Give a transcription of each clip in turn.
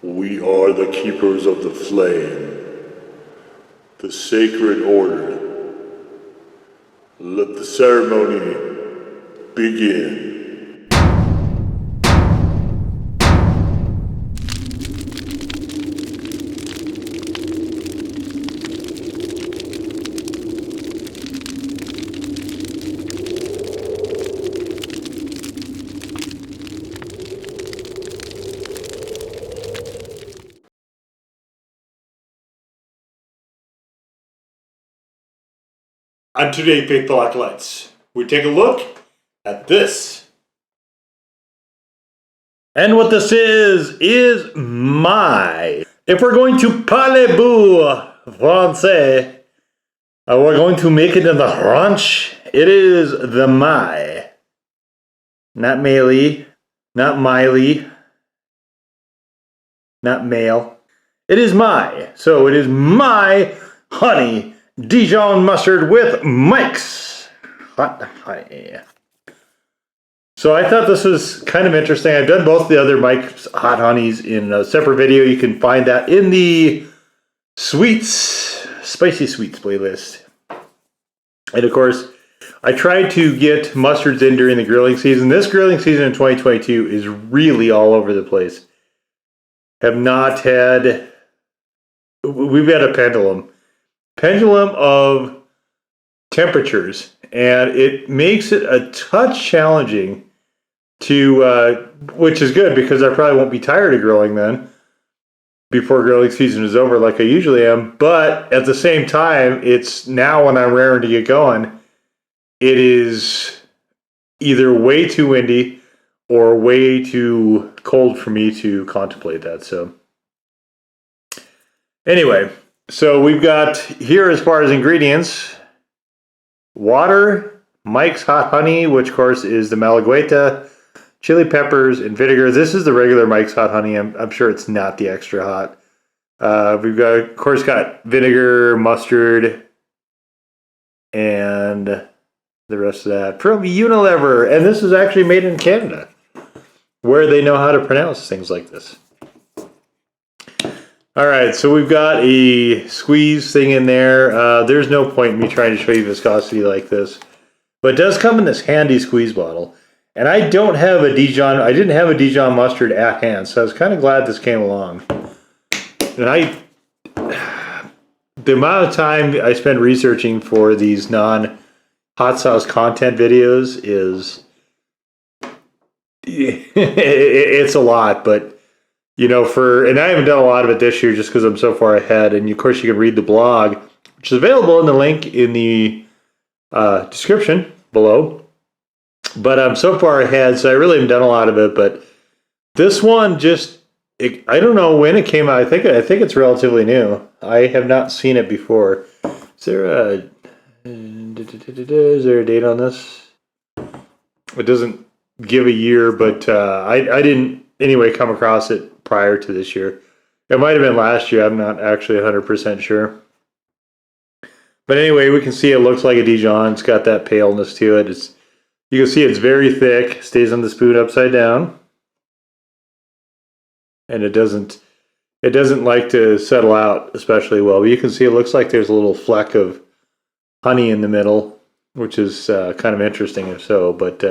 We are the keepers of the flame, the sacred order. Let the ceremony begin. On today, Faithful Acolytes, we take a look at this. And what this is Maille. If we're going to parlez-vous français, we're going to make it in the French. It is the Maille. Not Maille, not Miley, not male. It is Maille. So it is my honey Dijon mustard with Mike's hot honey. So I thought this was kind of interesting. I've done both the other Mike's hot honeys in a separate video. You can find that in the sweets, spicy sweets playlist. And of course, I tried to get mustards in during the grilling season. This grilling season in 2022 is really all over the place. We've had a pendulum of temperatures, and it makes it a touch challenging to, which is good because I probably won't be tired of grilling then before grilling season is over like I usually am. But at the same time, it's now when I'm raring to get going, it is either way too windy or way too cold for me to contemplate that. So anyway, so we've got here as far as ingredients, water, Mike's hot honey, which of course is the Malagueta, chili peppers, and vinegar. This is the regular Mike's hot honey. I'm sure it's not the extra hot. We've got, of course, got vinegar, mustard, and the rest of that from Unilever. And this is actually made in Canada, where they know how to pronounce things like this. All right, so we've got a squeeze thing in there. There's no point in me trying to show you viscosity like this, but it does come in this handy squeeze bottle. And I didn't have a Dijon mustard at hand, so I was kind of glad this came along. And the amount of time I spend researching for these non-hot sauce content videos is, it's a lot, but you know, and I haven't done a lot of it this year just because I'm so far ahead. And of course, you can read the blog, which is available in the link in the description below. But I'm so far ahead, so I really haven't done a lot of it. But this one I don't know when it came out. I think it's relatively new. I have not seen it before. Is there a date on this? It doesn't give a year, but I didn't anyway come across it prior to this year. It might have been last year. I'm not actually 100% sure. But anyway, we can see it looks like a Dijon. It's got that paleness to it. You can see it's very thick. Stays on the spoon upside down. And it doesn't like to settle out especially well. But you can see it looks like there's a little fleck of honey in the middle, which is kind of interesting if so. But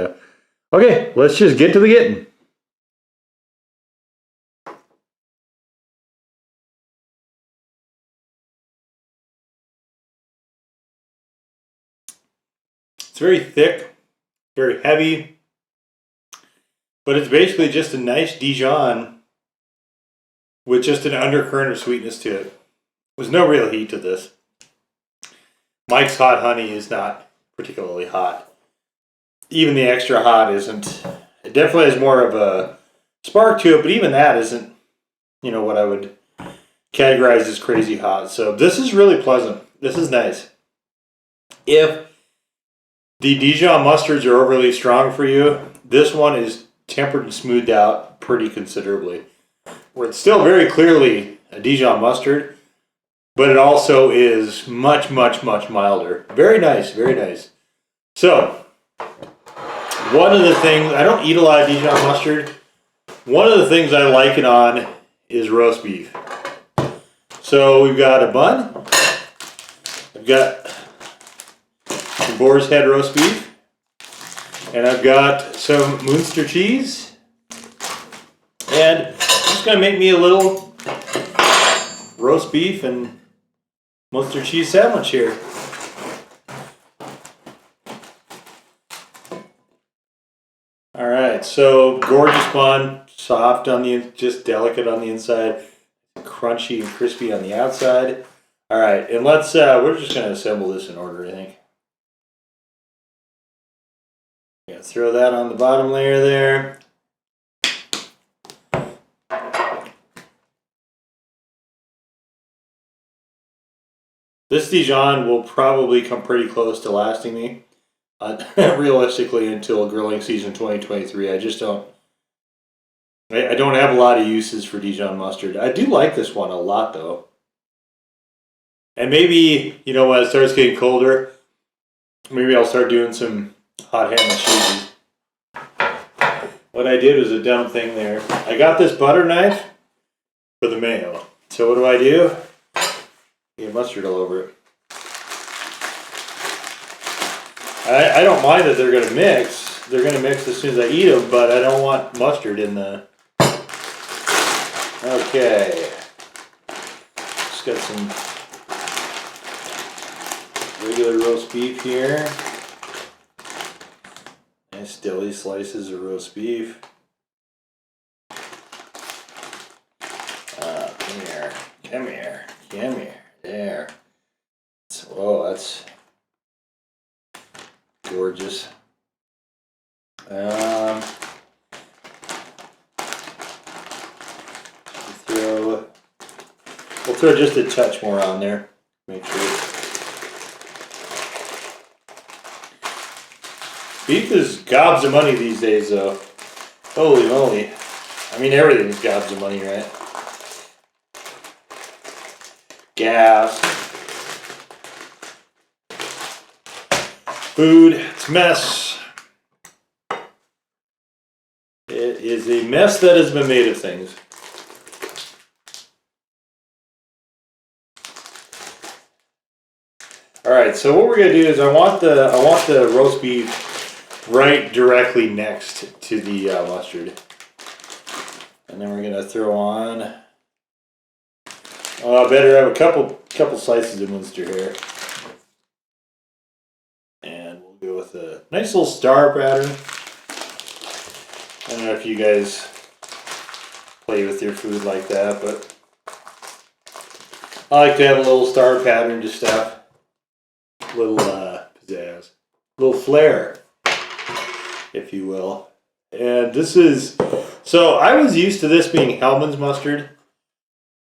okay, let's just get to the getting. It's very thick, very heavy, but it's basically just a nice Dijon with just an undercurrent of sweetness to it. There's no real heat to this. Mike's hot honey is not particularly hot. Even the extra hot isn't. It definitely has more of a spark to it, but even that isn't, what I would categorize as crazy hot. So this is really pleasant. This is nice. If the Dijon mustards are overly strong for you, this one is tempered and smoothed out pretty considerably. Where it's still very clearly a Dijon mustard, but it also is much, much, much milder. Very nice, very nice. So, one of the things, I don't eat a lot of Dijon mustard. One of the things I like it on is roast beef. So we've got a bun. I've got some boar's head roast beef. And I've got some Munster cheese. And I'm just going to make me a little roast beef and Munster cheese sandwich here. Alright, so gorgeous bun, soft on the, just delicate on the inside, crunchy and crispy on the outside. Alright, and let's, we're just going to assemble this in order, I think. Yeah, throw that on the bottom layer there. This Dijon will probably come pretty close to lasting me, realistically, until grilling season 2023. I just don't, I don't have a lot of uses for Dijon mustard. I do like this one a lot, though. And maybe, you know, when it starts getting colder, maybe I'll start doing some hot ham and cheeses. What I did was a dumb thing there. I got this butter knife for the mayo. So what do? Get mustard all over it. I don't mind that they're going to mix. They're going to mix as soon as I eat them, but I don't want mustard in the... Okay. Just got some regular roast beef here. Nice deli slices of roast beef. Come here. Come here. Come here. There. Oh, that's gorgeous. We'll throw just a touch more on there. Make sure. Beef is gobs of money these days, though. Holy moly. I mean, everything's gobs of money, right? Gas. Food. It's a mess. It is a mess that has been made of things. Alright, so what we're going to do is I want the roast beef right directly next to the mustard. And then we're going to throw on... I better have a couple slices of Munster here. And we'll go with a nice little star pattern. I don't know if you guys play with your food like that, but I like to have a little star pattern to stuff. Little pizzazz, little flair, if you will. And this is, so I was used to this being Hellman's mustard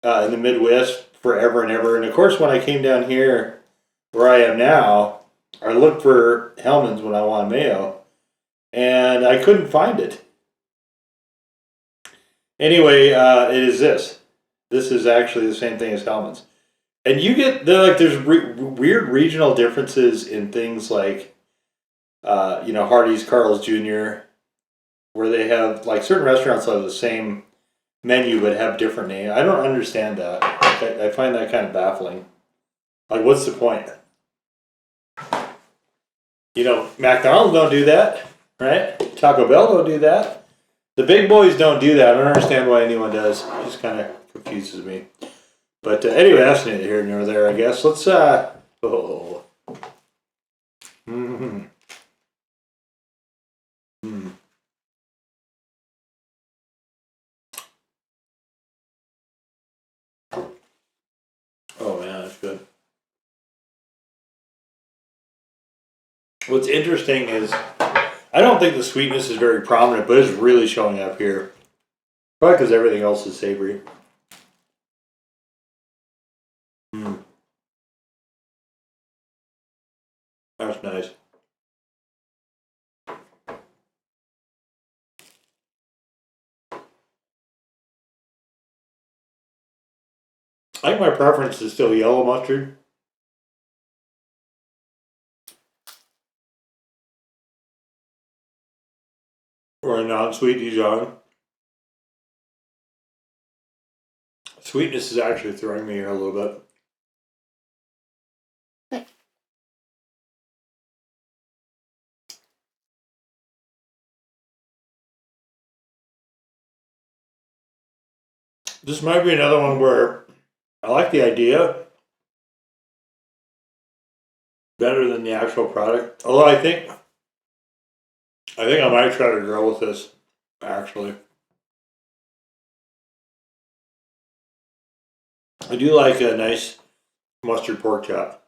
in the Midwest forever and ever. And of course, when I came down here where I am now, I looked for Hellman's when I wanted mayo, and I couldn't find it. Anyway, it is this. This is actually the same thing as Hellman's. And you get, there's weird regional differences in things like, Hardee's, Carl's Jr., where they have, like, certain restaurants have the same menu but have different names. I don't understand that. I find that kind of baffling. Like, what's the point? McDonald's don't do that, right? Taco Bell don't do that. The big boys don't do that. I don't understand why anyone does. It just kind of confuses me. But anyway, that's neither here nor there, I guess. Let's, Oh, man, that's good. What's interesting is, I don't think the sweetness is very prominent, but it's really showing up here. Probably because everything else is savory. That's nice. I think my preference is still yellow mustard. Or a non-sweet Dijon. Sweetness is actually throwing me here a little bit. This might be another one where I like the idea better than the actual product. Although I think I might try to grill with this, actually. I do like a nice mustard pork chop.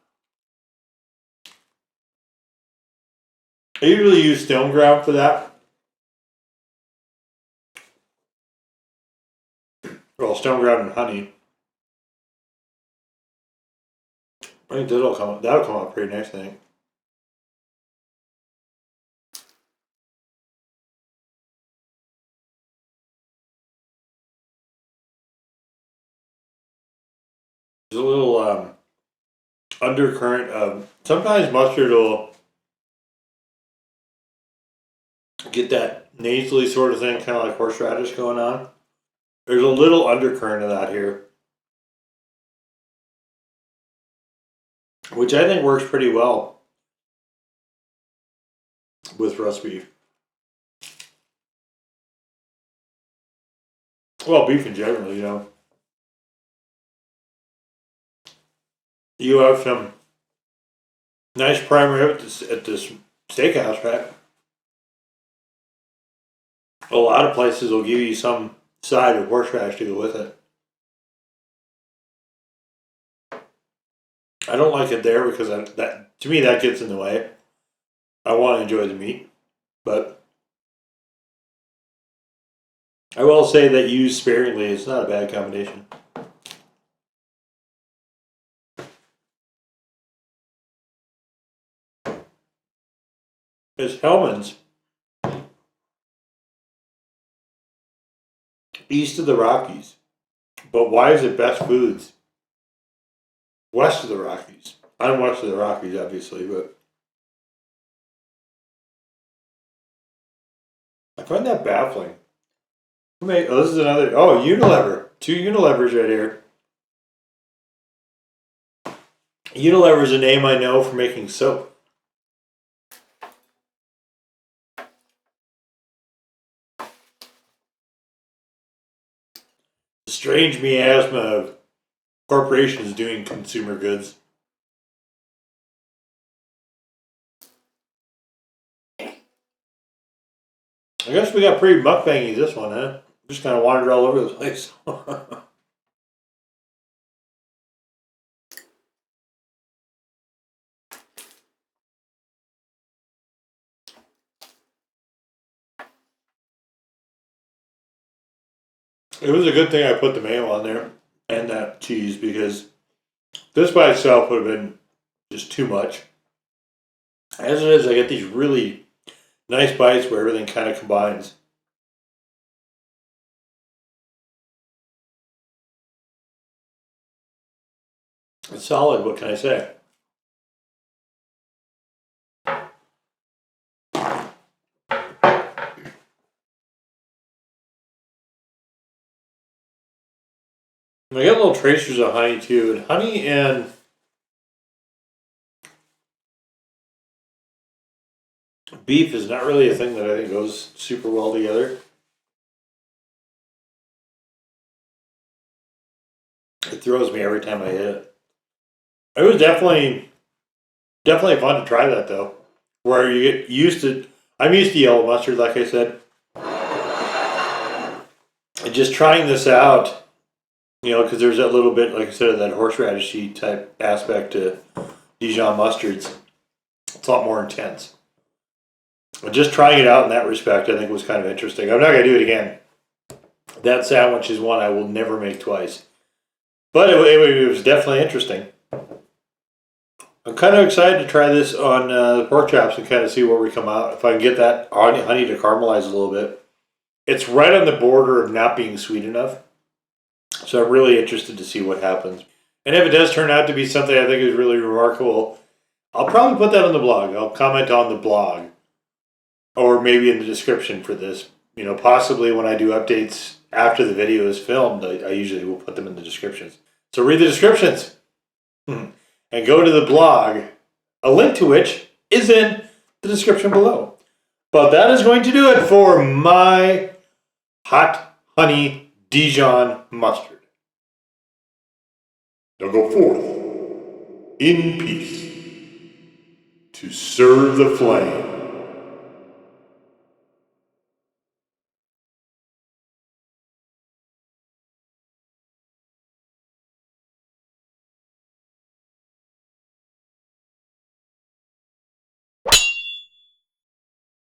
I usually use stone ground for that. Well, stone ground and honey. I think that'll come out pretty nice, I think. There's a little undercurrent of sometimes mustard will get that nasally sort of thing, kind of like horseradish going on. There's a little undercurrent of that here, which I think works pretty well with roast beef. Well, beef in general, you know. You have some nice prime rib at this steakhouse, right? A lot of places will give you some side of horseradish to go with it. I don't like it there because that to me that gets in the way. I want to enjoy the meat, but I will say that used sparingly is not a bad combination. It's Hellman's. East of the Rockies. But why is it Best Foods? West of the Rockies. I'm west of the Rockies, obviously, but I find that baffling. Oh, this is another. Oh, Unilever. 2 Unilevers right here. Unilever is a name I know for making soap. The strange miasma of corporations doing consumer goods. I guess we got pretty mukbangy this one, huh? Just kind of wandered all over the place. It was a good thing I put the mayo on there and that cheese because this by itself would have been just too much. As it is, I get these really nice bites where everything kind of combines. It's solid, what can I say? I get little tracers of honey too, and honey and beef is not really a thing that I think goes super well together. It throws me every time I hit it. It was definitely fun to try that though. Where you get used to, I'm used to yellow mustard, like I said. And just trying this out, you know, because there's that little bit, like I said, of that horseradishy type aspect to Dijon mustards. It's a lot more intense. But just trying it out in that respect, I think was kind of interesting. I'm not going to do it again. That sandwich is one I will never make twice. But it was definitely interesting. I'm kind of excited to try this on the pork chops and kind of see where we come out. If I can get that honey to caramelize a little bit. It's right on the border of not being sweet enough. So I'm really interested to see what happens. And if it does turn out to be something I think is really remarkable, I'll probably put that on the blog. I'll comment on the blog. Or maybe in the description for this. You know, possibly when I do updates after the video is filmed, I usually will put them in the descriptions. So read the descriptions and go to the blog, a link to which is in the description below. But that is going to do it for my hot honey Dijon mustard. Now go forth in peace to serve the flame.